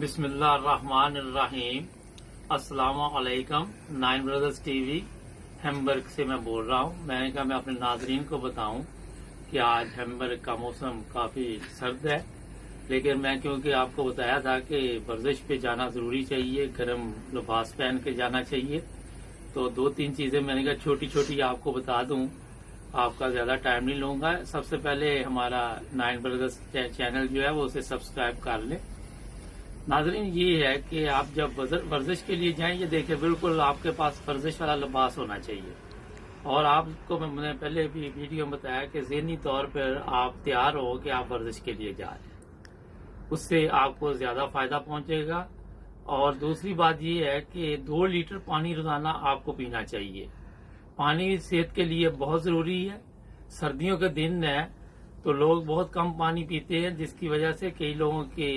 बिस्मिल्लाहिर्रहमानिर्रहीम। अस्सलाम वालेकुम। 9 ब्रदर्स टीवी हैम्बर्ग से मैं बोल रहा हूँ। मैंने कहा मैं अपने नाजरीन को बताऊं कि आज हैम्बर्ग का मौसम काफी सर्द है, लेकिन मैं क्योंकि आपको बताया था कि वर्जिश पे जाना जरूरी चाहिए, गर्म लिबास पहन के जाना चाहिए, तो 2-3 चीजें मैंने कहा छोटी छोटी आपको बता दूं, आपका ज्यादा टाइम नहीं लूंगा। सबसे पहले हमारा 9 ब्रदर्स चैनल जो है वो उसे सब्सक्राइब कर लें। नाजरीन, ये है कि आप जब वर्जिश के लिए जाएं, ये देखें बिल्कुल आपके पास वर्जिश वाला लिबास होना चाहिए, और आपको मैंने पहले भी वीडियो में बताया कि ज़हनी तौर पर आप तैयार हो कि आप वर्जिश के लिए जा रहे हैं, उससे आपको ज्यादा फायदा पहुंचेगा। और दूसरी बात ये है कि 2 लीटर पानी रोजाना आपको पीना चाहिए। पानी सेहत के लिए बहुत जरूरी है। सर्दियों के दिन है तो लोग बहुत कम पानी पीते हैं, जिसकी वजह से कई लोगों के